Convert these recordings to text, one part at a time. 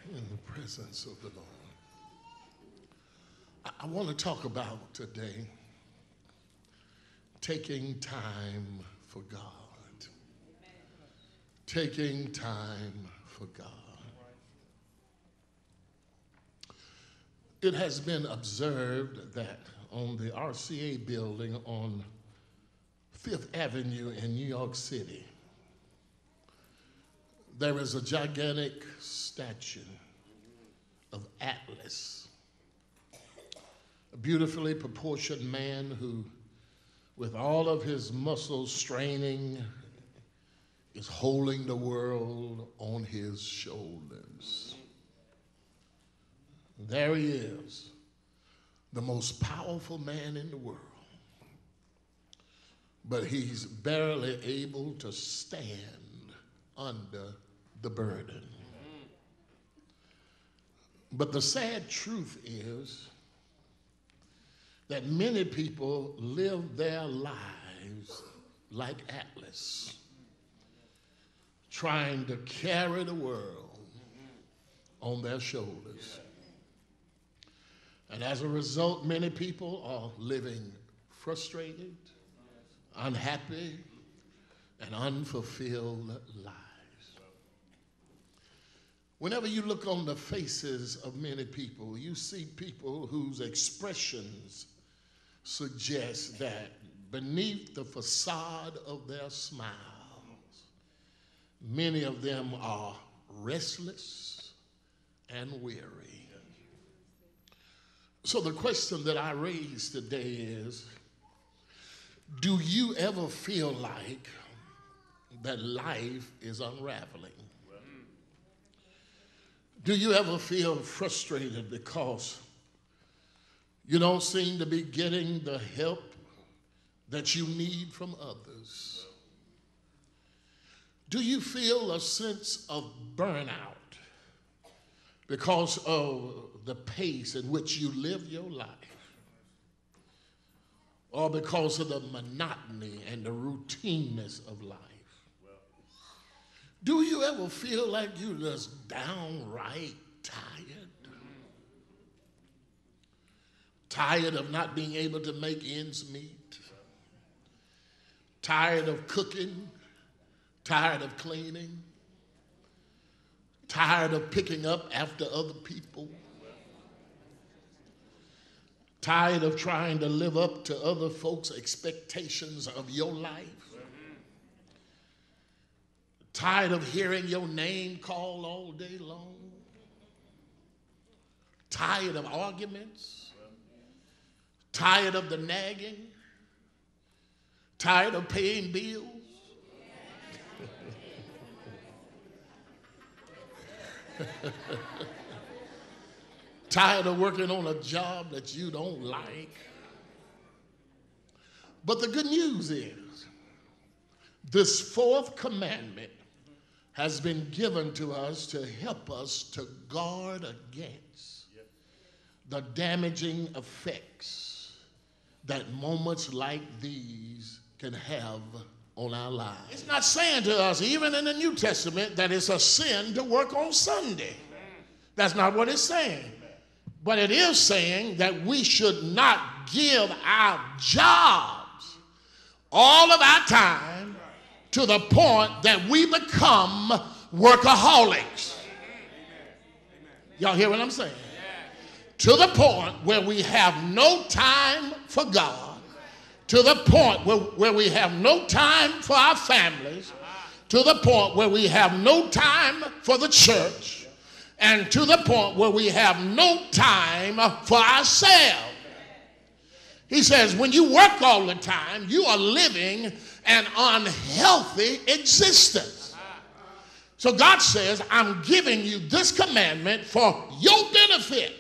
in the presence of the Lord. I want to talk about today taking time for God. Taking time for God. It has been observed that on the RCA building on Fifth Avenue in New York City, there is a gigantic statue of Atlas, a beautifully proportioned man who, with all of his muscles straining, is holding the world on his shoulders. There he is, the most powerful man in the world, but he's barely able to stand under the burden. But the sad truth is that many people live their lives like Atlas, trying to carry the world on their shoulders. And as a result, many people are living frustrated, unhappy, and unfulfilled lives. Whenever you look on the faces of many people, you see people whose expressions suggest that beneath the facade of their smiles, many of them are restless and weary. So the question that I raise today is, do you ever feel like that life is unraveling? Do you ever feel frustrated because you don't seem to be getting the help that you need from others? Do you feel a sense of burnout because of the pace in which you live your life? Or because of the monotony and the routineness of life? Do you ever feel like you're just downright tired? Tired of not being able to make ends meet? Tired of cooking? Tired of cleaning? Tired of picking up after other people? Tired of trying to live up to other folks' expectations of your life? Tired of hearing your name called all day long? Tired of arguments? Tired of the nagging? Tired of paying bills? Tired of working on a job that you don't like? But the good news is, this fourth commandment has been given to us to help us to guard against the damaging effects that moments like these can have on our lives. It's not saying to us, even in the New Testament, that it's a sin to work on Sunday. That's not what it's saying. But it is saying that we should not give our jobs, all of our time, to the point that we become workaholics. Y'all hear what I'm saying? To the point where we have no time for God, to the point where we have no time for our families, to the point where we have no time for the church, and to the point where we have no time for ourselves. He says, when you work all the time, you are living an unhealthy existence. So God says, I'm giving you this commandment for your benefit,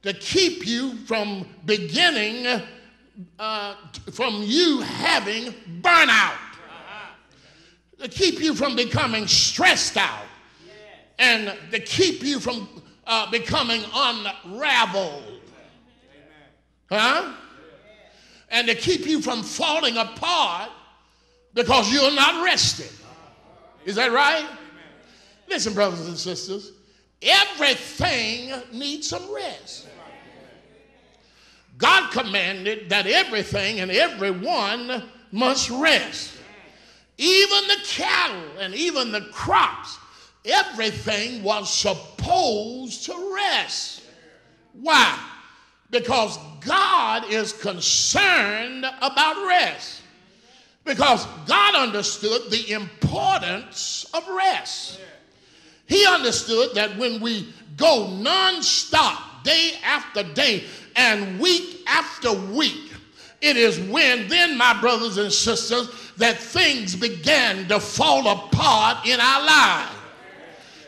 to keep you from beginning, from you having burnout, to keep you from becoming stressed out, and to keep you from becoming unraveled. Huh? And to keep you from falling apart because you're not rested. Is that right? Listen, brothers and sisters, everything needs some rest. God commanded that everything and everyone must rest. Even the cattle and even the crops, everything was supposed to rest. Why? Because God is concerned about rest. Because God understood the importance of rest. He understood that when we go nonstop, day after day and week after week, it is when then, my brothers and sisters, that things began to fall apart in our lives.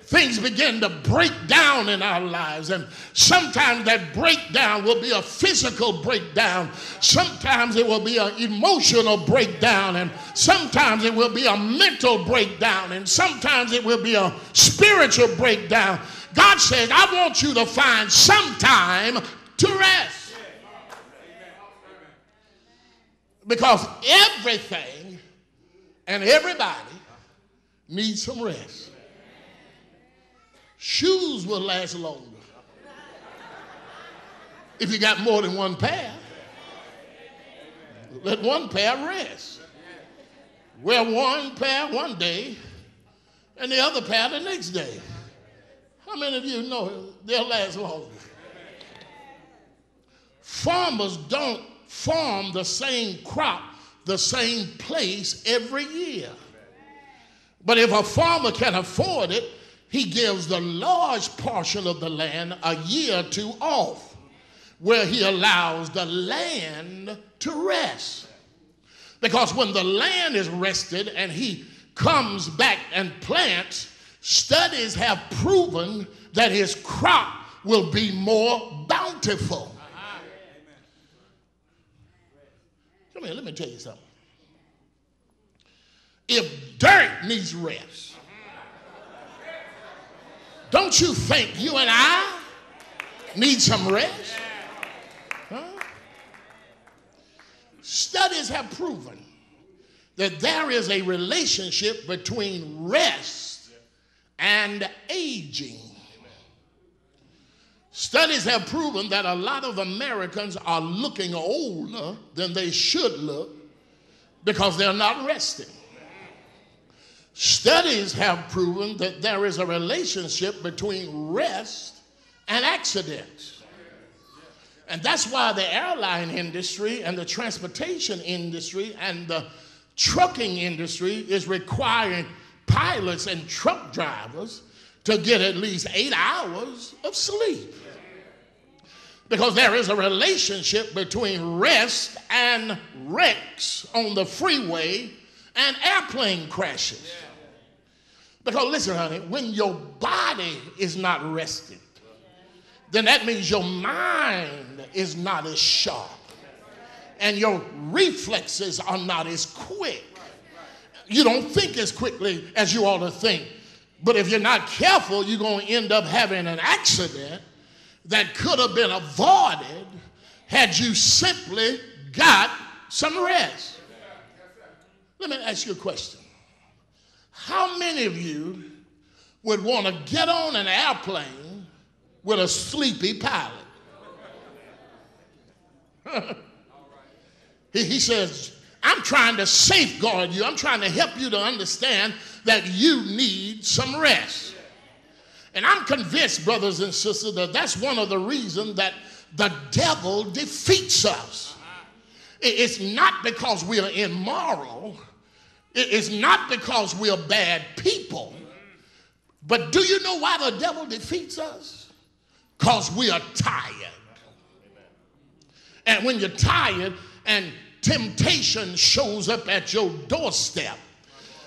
Things begin to break down in our lives, and sometimes that breakdown will be a physical breakdown. Sometimes it will be an emotional breakdown, and sometimes it will be a mental breakdown, and sometimes it will be a spiritual breakdown. God says, I want you to find some time to rest. Because everything and everybody needs some rest. Shoes will last longer if you got more than one pair. Let one pair rest. Wear one pair one day and the other pair the next day. How many of you know they'll last longer? Farmers don't farm the same crop the same place every year. But if a farmer can afford it, he gives the large portion of the land a year or two off, where he allows the land to rest. Because when the land is rested and he comes back and plants, studies have proven that his crop will be more bountiful. Come here, let me tell you something. If dirt needs rest, don't you think you and I need some rest? Huh? Studies have proven that there is a relationship between rest and aging. Studies have proven that a lot of Americans are looking older than they should look because they're not resting. Studies have proven that there is a relationship between rest and accidents. And that's why the airline industry and the transportation industry and the trucking industry is requiring pilots and truck drivers to get at least 8 hours of sleep. Because there is a relationship between rest and wrecks on the freeway and airplane crashes. Because listen, honey, when your body is not rested, then that means your mind is not as sharp and your reflexes are not as quick. You don't think as quickly as you ought to think. But if you're not careful, you're going to end up having an accident that could have been avoided had you simply got some rest. Let me ask you a question. How many of you would want to get on an airplane with a sleepy pilot? He says, I'm trying to safeguard you. I'm trying to help you to understand that you need some rest. And I'm convinced, brothers and sisters, that that's one of the reasons that the devil defeats us. It's not because we are immoral. It's not because we are bad people. But do you know why the devil defeats us? Because we are tired. And when you're tired and temptation shows up at your doorstep,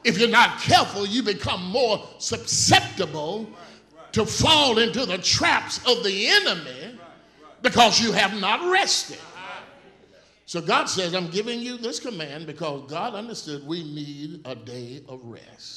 if you're not careful, you become more susceptible to fall into the traps of the enemy because you have not rested. So God says, I'm giving you this command because God understood we need a day of rest.